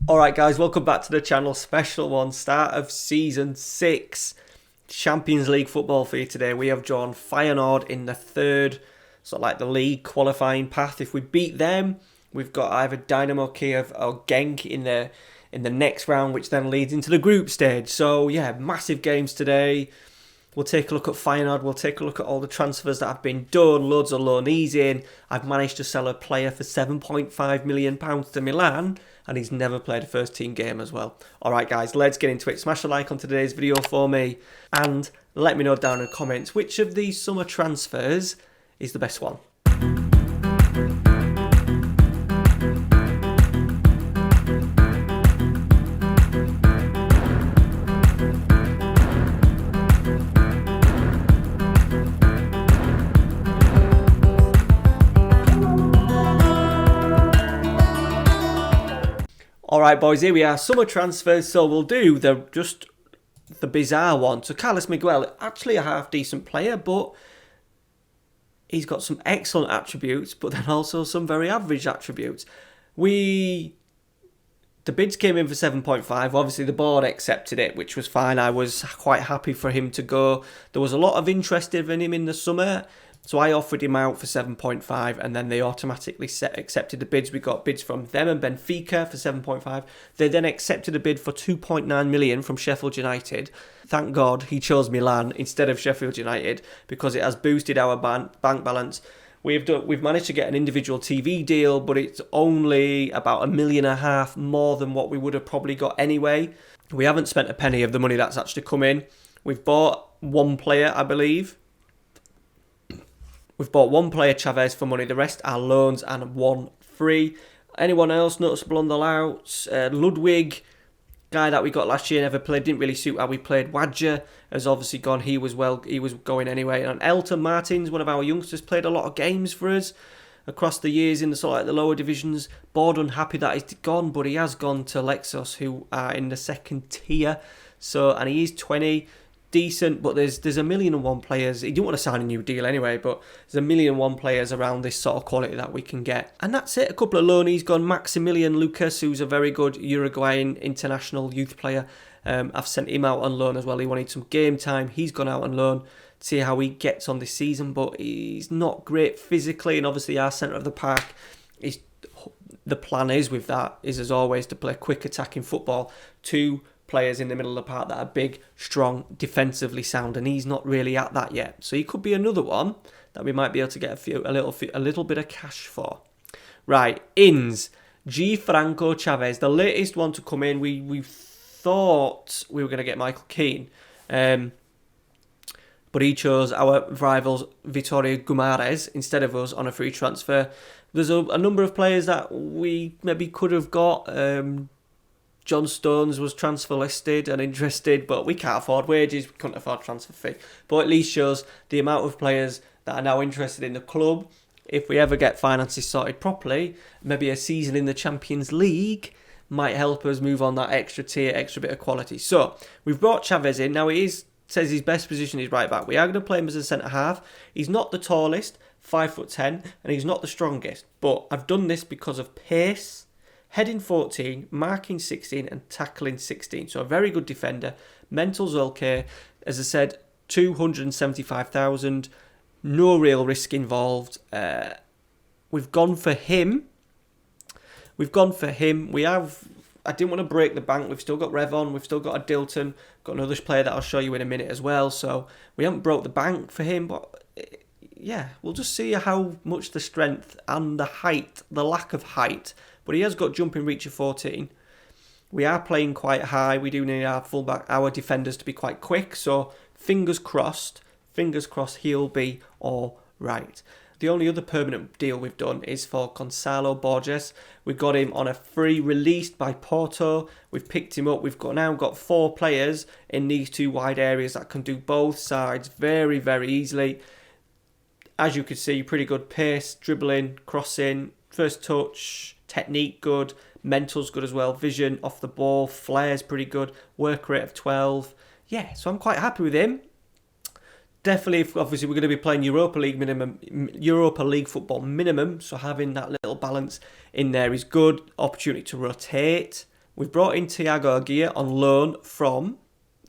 Alright guys, welcome back to the channel. Special one, start of Season 6. Champions League football for you today. We have drawn Feyenoord in the third, sort of like the league qualifying path. If we beat them, we've got either Dynamo Kiev or Genk in the next round, which then leads into the group stage. So yeah, massive games today. We'll take a look at Feyenoord. We'll take a look at all the transfers that have been done. Loads of loanees in. I've managed to sell a player for £7.5 million to Milan, and he's never played a first team game as well. Alright guys, let's get into it. Smash a like on today's video for me, and let me know down in the comments which of these summer transfers is the best one. Alright boys, here we are, summer transfers, so we'll do the bizarre one. So Carlos Miguel, actually a half decent player, but he's got some excellent attributes, but then also some very average attributes. The bids came in for 7.5, obviously the board accepted it, which was fine. I was quite happy for him to go. There was a lot of interest in him in the summer, so I offered him out for 7.5, and then they automatically accepted the bids. We got bids from them and Benfica for 7.5. They then accepted a bid for 2.9 million from Sheffield United. Thank God he chose Milan instead of Sheffield United, because it has boosted our bank balance. We've managed to get an individual TV deal, but it's only about £1.5 million more than what we would have probably got anyway. We haven't spent a penny of the money that's actually come in. We've bought one player, I believe. We've bought one player, Chavez, for money. The rest are loans and one free. Anyone else noticeable on the louts? Ludwig, guy that we got last year, never played. Didn't really suit how we played. Wadja has obviously gone. He was going anyway. And Elton Martins, one of our youngsters, played a lot of games for us across the years in the sort of like the lower divisions. Bored unhappy that he's gone, but he has gone to Lexos, who are in the second tier. And he is 20. Decent, but there's 1,000,001 players. He didn't want to sign a new deal anyway, but there's 1,000,001 players around this sort of quality that we can get. And that's it. A couple of loanees gone. Maximilian Lucas, who's a very good Uruguayan international youth player. I've sent him out on loan as well. He wanted some game time. He's gone out on loan to see how he gets on this season, but he's not great physically, and obviously our centre of the park is. The plan is with that is, as always, to play quick attacking football. Two players in the middle of the park that are big, strong, defensively sound, and he's not really at that yet. So he could be another one that we might be able to get a little bit of cash for. Right, ins. G. Franco Chavez, the latest one to come in. We thought we were going to get Michael Keane, but he chose our rivals Vitória Guimarães instead of us on a free transfer. There's a number of players that we maybe could have got. John Stones was transfer listed and interested, but we can't afford wages, we couldn't afford transfer fee. But at least shows the amount of players that are now interested in the club. If we ever get finances sorted properly, maybe a season in the Champions League might help us move on that extra tier, extra bit of quality. So we've brought Chavez in. Now says his best position is right back. We are going to play him as a centre half. He's not the tallest, 5'10", and he's not the strongest. But I've done this because of pace. Heading 14, marking 16 and tackling 16. So a very good defender. Mental's okay. As I said, 275,000. No real risk involved. We've gone for him. I didn't want to break the bank. We've still got Revon. We've still got a Dilton. Got another player that I'll show you in a minute as well. So we haven't broke the bank for him. But yeah, we'll just see how much the strength and the lack of height. But he has got jumping reach of 14. We are playing quite high. We do need our defenders to be quite quick. So fingers crossed, he'll be all right. The only other permanent deal we've done is for Gonçalo Borges. We got him on a free released by Porto. We've picked him up. We've now got 4 players in these two wide areas that can do both sides very, very easily. As you can see, pretty good pace, dribbling, crossing, first touch, technique good, mental's good as well, vision off the ball, flair's pretty good, work rate of 12. Yeah, so I'm quite happy with him. Definitely, obviously, we're going to be playing Europa League football minimum, so having that little balance in there is good. Opportunity to rotate, We've brought in Thiago Aguirre on loan from,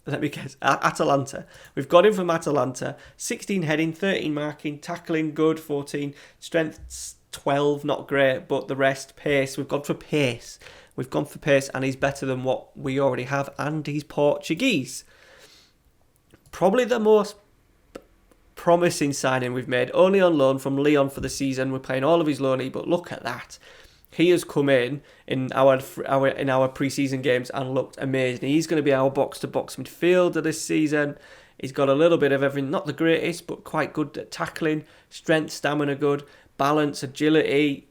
let me guess, Atalanta. We've got him from Atalanta. 16 heading, 13 marking, tackling good, 14. Strength 12, not great, but the rest, pace. We've gone for pace. And he's better than what we already have, and he's Portuguese. Probably the most promising signing we've made. Only on loan from Lyon for the season. We're playing all of his loanee, but look at that. He has come in our pre-season games and looked amazing. He's going to be our box-to-box midfielder this season. He's got a little bit of everything, not the greatest, but quite good at tackling, strength, stamina good, balance, agility,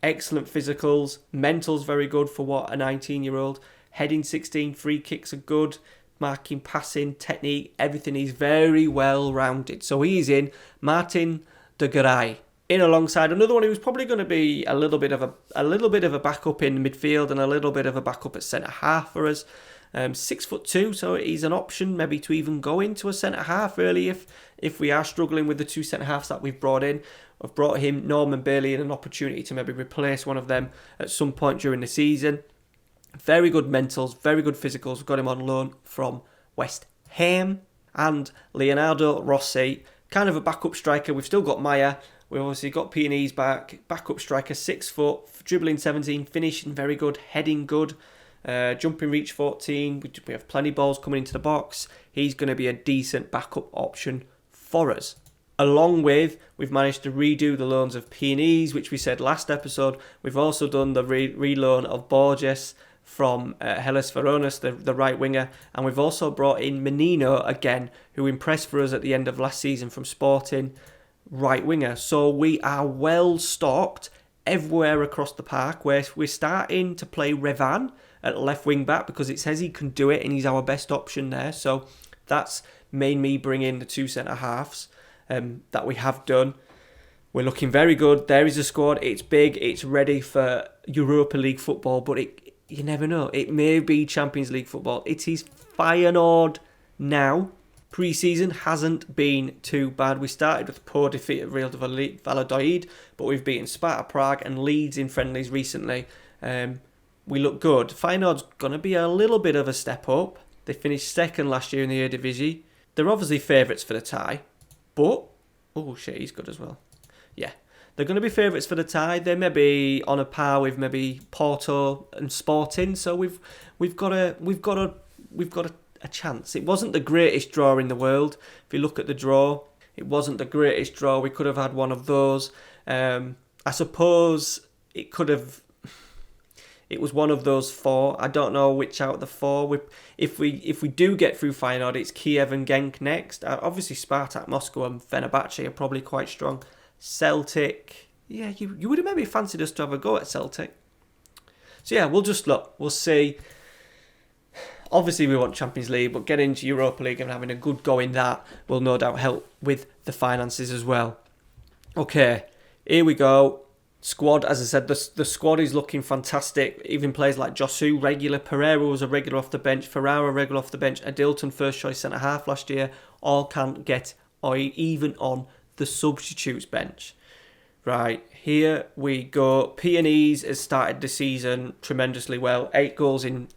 excellent physicals, mental's very good for what, a 19-year-old, heading 16, free kicks are good, marking, passing, technique, everything. He's very well-rounded. So he's in Martin de Garay, in alongside another one who's probably going to be a little bit of a backup in midfield and a little bit of a backup at centre half for us. 6'2", so he's an option maybe to even go into a centre half really if we are struggling with the two centre halves that we've brought in. I've brought him, Norman Bailey, in an opportunity to maybe replace one of them at some point during the season. Very good mentals, very good physicals. We've got him on loan from West Ham. And Leonardo Rossi, kind of a backup striker. We've still got Maya. We've obviously got P&E's backup striker, 6 foot, dribbling 17, finishing very good, heading good, jumping reach 14. We have plenty of balls coming into the box. He's going to be a decent backup option for us. Along with, we've managed to redo the loans of P&E's, which we said last episode. We've also done the reloan of Borges from Hellas Veronas, the right winger. And we've also brought in Menino again, who impressed for us at the end of last season from Sporting, right winger. So we are well stocked everywhere across the park. We're starting to play Revan at left wing back because it says he can do it and he's our best option there. So that's made me bring in the two centre halves that we have done. We're looking very good. There is a squad. It's big. It's ready for Europa League football, but you never know. It may be Champions League football. It is Feyenoord now. Pre-season hasn't been too bad. We started with a poor defeat at Real Valladolid, but we've beaten Sparta Prague and Leeds in friendlies recently. We look good. Feyenoord's going to be a little bit of a step up. They finished second last year in the Eredivisie. They're obviously favourites for the tie, but... oh shit, he's good as well. Yeah, they're going to be favourites for the tie. They may be on a par with maybe Porto and Sporting, so we've got a chance. It wasn't the greatest draw in the world. If you look at the draw, it wasn't the greatest draw. We could have had one of those. I suppose it could have. It was one of those four. I don't know which out of the four. If we do get through Feyenoord, it's Kiev and Genk next. Obviously, Spartak Moscow and Fenerbahce are probably quite strong. Celtic, yeah, you would have maybe fancied us to have a go at Celtic. So yeah, we'll just look. We'll see. Obviously, we want Champions League, but getting into Europa League and having a good go in that will no doubt help with the finances as well. Okay, here we go. Squad, as I said, the squad is looking fantastic. Even players like Josu, regular. Pereira was a regular off the bench. Ferrara, regular off the bench. Adilton, first choice centre-half last year. All can't get even on the substitutes bench. Right, here we go. P&E's has started the season tremendously well. 8 goals in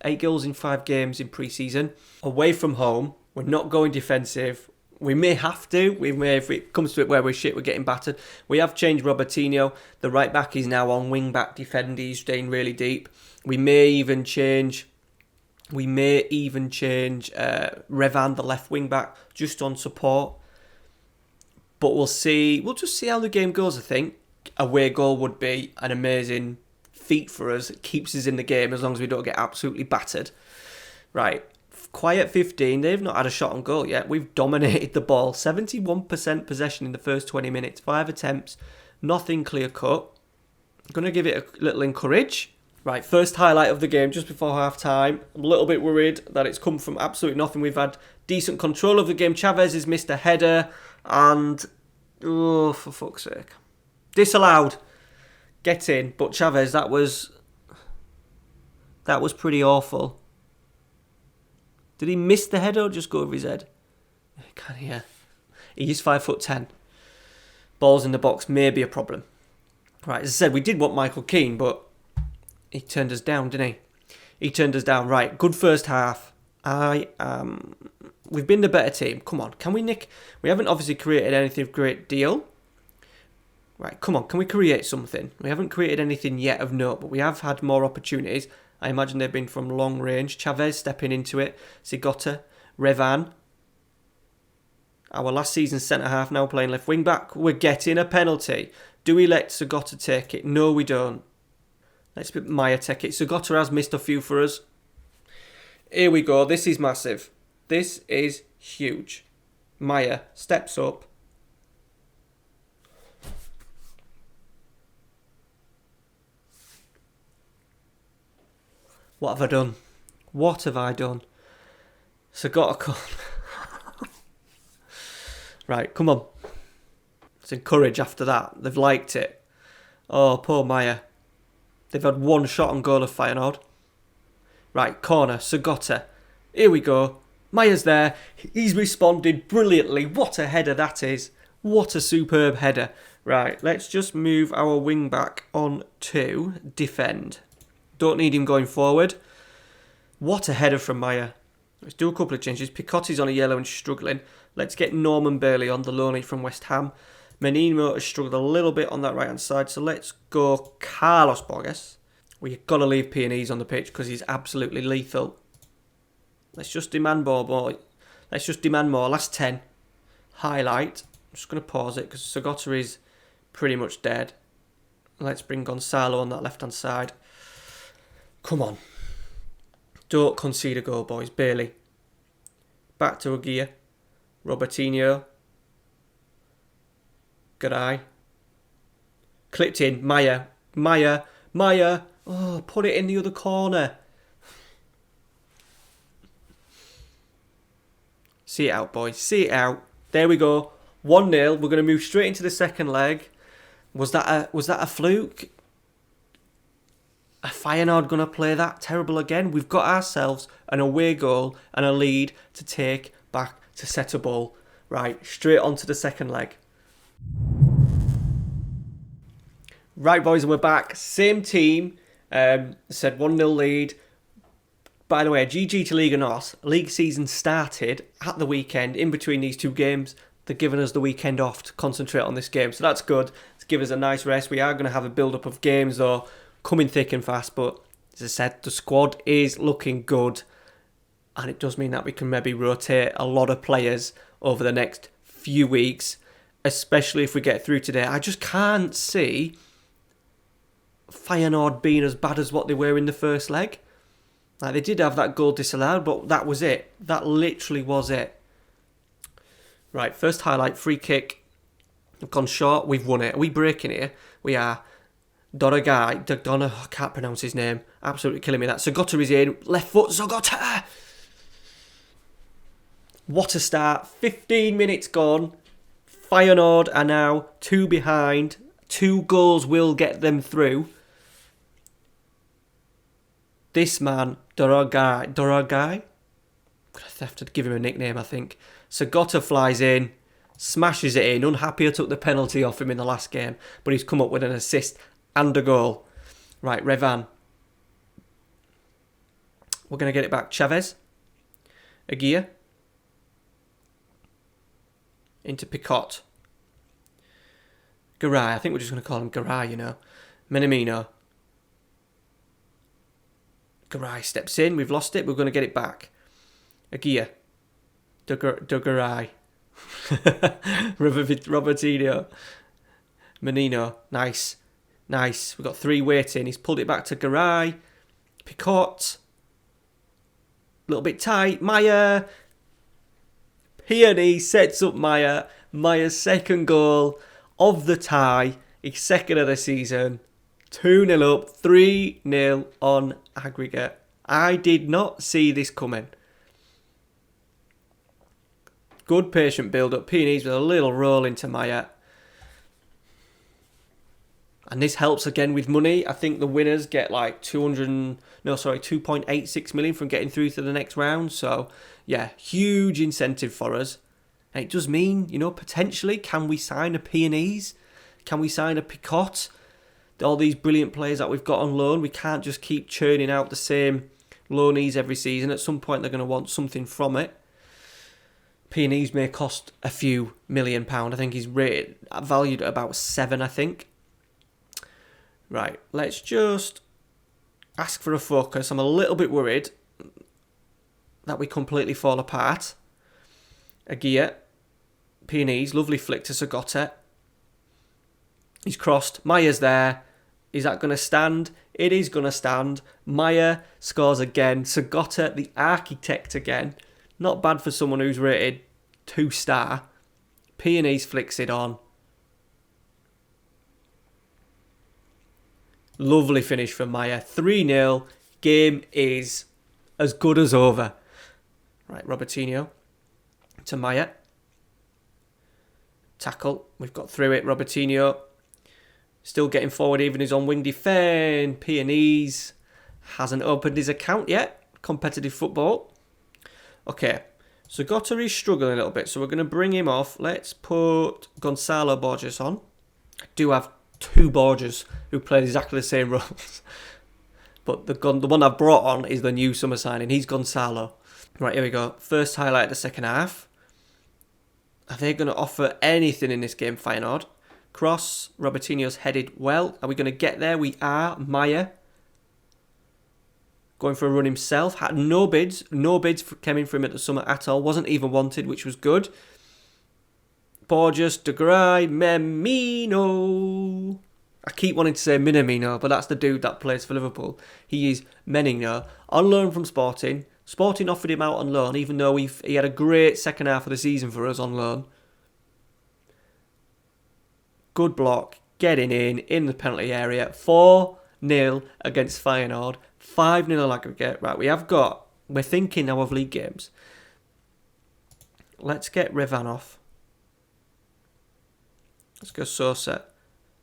5 games in pre-season. Away from home, we're not going defensive. We may have to. If it comes to it where we're getting battered. We have changed Robertinho. The right back is now on wing back defender. He's staying really deep. We may even change Revan, the left wing back, just on support. But we'll see. We'll just see how the game goes, I think. Away goal would be an amazing feat for us. It keeps us in the game as long as we don't get absolutely battered. Right. Quiet 15. They've not had a shot on goal yet. We've dominated the ball. 71% possession in the first 20 minutes. 5 attempts. Nothing clear cut. Going to give it a little encourage. Right, first highlight of the game just before half time. I'm a little bit worried that it's come from absolutely nothing. We've had decent control of the game. Chavez has missed a header. And, oh, for fuck's sake. Disallowed. Get in. But Chavez, that was pretty awful. Did he miss the header or just go over his head? Yeah. He's 5'10". Balls in the box may be a problem. Right, as I said, we did want Michael Keane, but he turned us down, didn't he? He turned us down. Right, good first half. We've been the better team. Come on, can we nick? We haven't obviously created anything of great deal. Right, come on, can we create something? We haven't created anything yet of note, but we have had more opportunities. I imagine they've been from long range. Chavez stepping into it. Sigota, Revan. Our last season centre-half now playing left wing-back. We're getting a penalty. Do we let Sigota take it? No, we don't. Let's let Maya take it. Sigota has missed a few for us. Here we go. This is massive. This is huge. Maya steps up. What have I done? What have I done? Sigota come. Right, come on. Let's encourage after that. They've liked it. Oh, poor Maya. They've had one shot on goal of Feyenoord. Right, corner, Sigota. Here we go. Maya's there. He's responded brilliantly. What a header that is. What a superb header. Right, let's just move our wing back on to defend. Don't need him going forward. What a header from Maya. Let's do a couple of changes. Picotti's on a yellow and struggling. Let's get Norman Bailey on, the loanee from West Ham. Menino has struggled a little bit on that right-hand side, so let's go Carlos Borges. We've got to leave P&Es on the pitch because he's absolutely lethal. Let's just demand more, boy. Let's just demand more. Last 10. Highlight. I'm just going to pause it because Sigota is pretty much dead. Let's bring Gonzalo on that left-hand side. Come on. Don't concede a goal, boys. Bailey. Back to Aguirre. Robertinho. Garay. Clipped in. Maya. Oh, put it in the other corner. See it out, boys. See it out. There we go. 1-0. We're going to move straight into the second leg. Was that a fluke? Are Feyenoord going to play that terrible again? We've got ourselves an away goal and a lead to take back to Setubal. Right, straight on to the second leg. Right, boys, and we're back. Same team. Said 1-0 lead. By the way, GG to Liga Nos. League season started at the weekend. In between these two games, they're giving us the weekend off to concentrate on this game. So that's good. To give us a nice rest. We are going to have a build-up of games, though, coming thick and fast. But as I said, the squad is looking good. And it does mean that we can maybe rotate a lot of players over the next few weeks. Especially if we get through today. I just can't see Feyenoord being as bad as what they were in the first leg. Like, they did have that goal disallowed, but that was it. That literally was it. Right, first highlight, free kick. We've gone short, we've won it. Are we breaking here? We are. Donna, I can't pronounce his name. Absolutely killing me that. Sigota is in. Left foot, Sigota! What a start. 15 minutes gone. Feyenoord are now 2 behind. 2 goals will get them through. This man, Dorogai? I have to give him a nickname, I think. Sigota flies in, smashes it in. Unhappy I took the penalty off him in the last game, but he's come up with an assist and a goal. Right, Revan. We're going to get it back. Chavez. Aguirre. Into Picot. Garay. I think we're just going to call him Garay, you know. Minamino. Garay steps in. We've lost it. We're going to get it back. Aguirre. Garay. Robertinho. Menino. Nice. We've got 3 waiting. He's pulled it back to Garay. Picot. A little bit tight. Maya. Peony sets up Maya. Maya's second goal of the tie. His second of the season. 2-0 up. 3-0 on aggregate. I did not see this coming. Good patient build-up. Peonies with a little roll into Maya. And this helps again with money. I think the winners get like 2.86 million from getting through to the next round. So, yeah, huge incentive for us. And it does mean, you know, potentially, can we sign a Peonies? Can we sign a Picot? All these brilliant players that we've got on loan. We can't just keep churning out the same loanees every season. At some point, they're going to want something from it. Peonies may cost a few £1 million. I think he's rated, valued at about 7, I think. Right, let's just ask for a focus. I'm a little bit worried that we completely fall apart. Aguirre, Peonies, lovely flick to Sagotta. He's crossed. Maya's there. Is that going to stand? It is going to stand. Maya scores again. Sagotta, the architect again. Not bad for someone who's rated 2-star. Peonies flicks it on. Lovely finish from Maya. 3-0. Game is as good as over. Right, Robertinho to Maya. Tackle. We've got through it. Robertinho still getting forward even his on wing defend. Peonies hasn't opened his account yet. Competitive football. Okay, so Gotta is struggling a little bit, so we're going to bring him off. Let's put Gonzalo Borges on. I do have 2 Borges who played exactly the same roles. But the one I've brought on is the new summer signing. He's Gonzalo. Right, here we go. First highlight of the second half. Are they going to offer anything in this game, Feyenoord? Cross. Robertinho's headed well. Are we going to get there? We are. Maya going for a run himself. Had no bids. No bids came for him at the summer at all. Wasn't even wanted, which was good. Borges, De Grey, Memino. I keep wanting to say Minamino, but that's the dude that plays for Liverpool. He is Menino. On loan from Sporting. Sporting offered him out on loan, even though he had a great second half of the season for us on loan. Good block. Getting in the penalty area. 4-0 against Feyenoord. 5-0 aggregate. Right, we're thinking now of league games. Let's get Revan off. Let's go Sosa.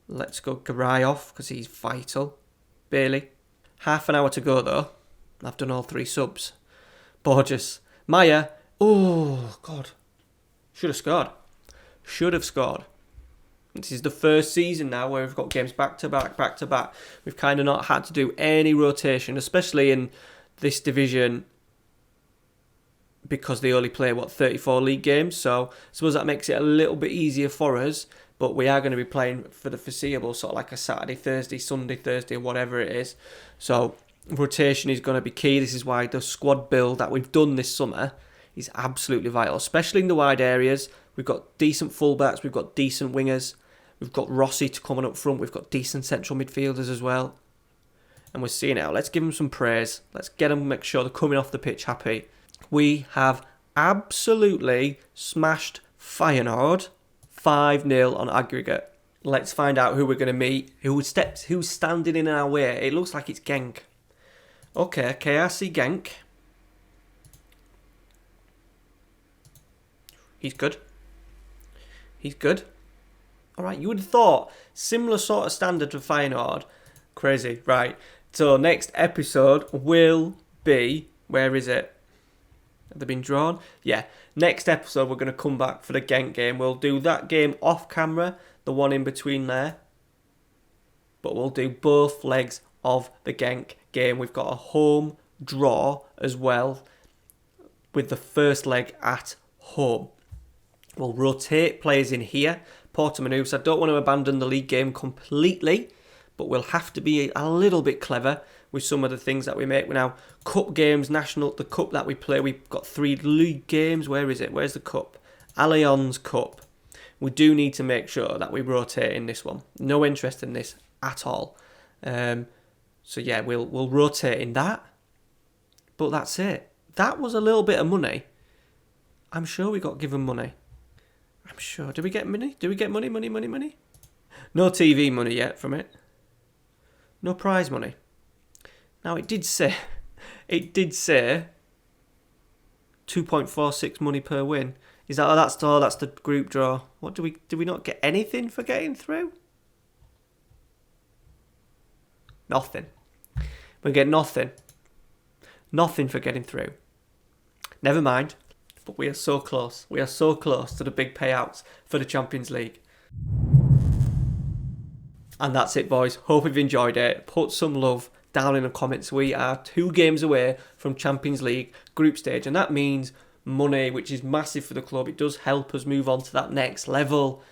Let's go Garay off because he's vital. Bailey. Half an hour to go though. I've done all 3 subs. Borges. Maya. Oh, God. Should have scored. This is the first season now where we've got games back to back. We've kind of not had to do any rotation, especially in this division, because they only play, 34 league games. So I suppose that makes it a little bit easier for us. But we are going to be playing for the foreseeable, sort of like a Saturday, Thursday, Sunday, Thursday, whatever it is. So rotation is going to be key. This is why the squad build that we've done this summer is absolutely vital, especially in the wide areas. We've got decent fullbacks, we've got decent wingers, we've got Rossi to come on up front, we've got decent central midfielders as well. And we're seeing it out. Let's give them some praise. Let's get them, make sure they're coming off the pitch happy. We have absolutely smashed Feyenoord 5-0 on aggregate. Let's find out who we're going to meet, who's standing in our way. It looks like it's Genk. Okay, KRC Genk. He's good. Alright, you would have thought similar sort of standard to Feyenoord. Crazy, right. So next episode will be, where is it? Have they been drawn? Yeah. Next episode we're going to come back for the Genk game. We'll do that game off camera, the one in between there. But we'll do both legs of the Genk game. We've got a home draw as well, with the first leg at home. We'll rotate players in here. Porto-Manus. I don't want to abandon the league game completely, but we'll have to be a little bit clever with some of the things that we make. Now, cup games, the cup that we play, we've got 3 league games. Where is it? Where's the cup? Allianz Cup. We do need to make sure that we rotate in this one. No interest in this at all. So yeah, we'll rotate in that. But that's it. That was a little bit of money. I'm sure we got given money. I'm sure. Did we get money? Did we get money? No TV money yet from it. No prize money. Now it did say 2.46 money per win. Is that that's the group draw? What do we not get anything for getting through? Nothing. We get nothing. Nothing for getting through. Never mind. But we are so close. We are so close to the big payouts for the Champions League. And that's it, boys. Hope you've enjoyed it. Put some love down in the comments. We are 2 games away from Champions League group stage, and that means money, which is massive for the club. It does help us move on to that next level.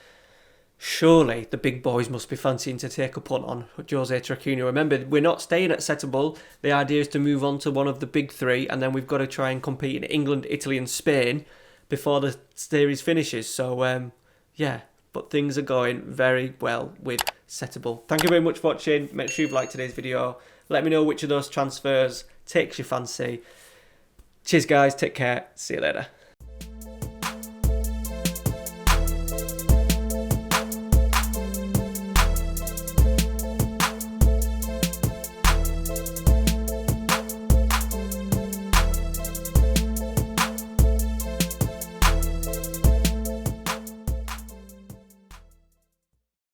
Surely the big boys must be fancying to take a punt on Jose Trequinho. Remember, we're not staying at Setubal. The idea is to move on to one of the big 3, and then we've got to try and compete in England, Italy and Spain before the series finishes. So, yeah, but things are going very well with Setubal. Thank you very much for watching. Make sure you've liked today's video. Let me know which of those transfers takes your fancy. Cheers, guys. Take care. See you later.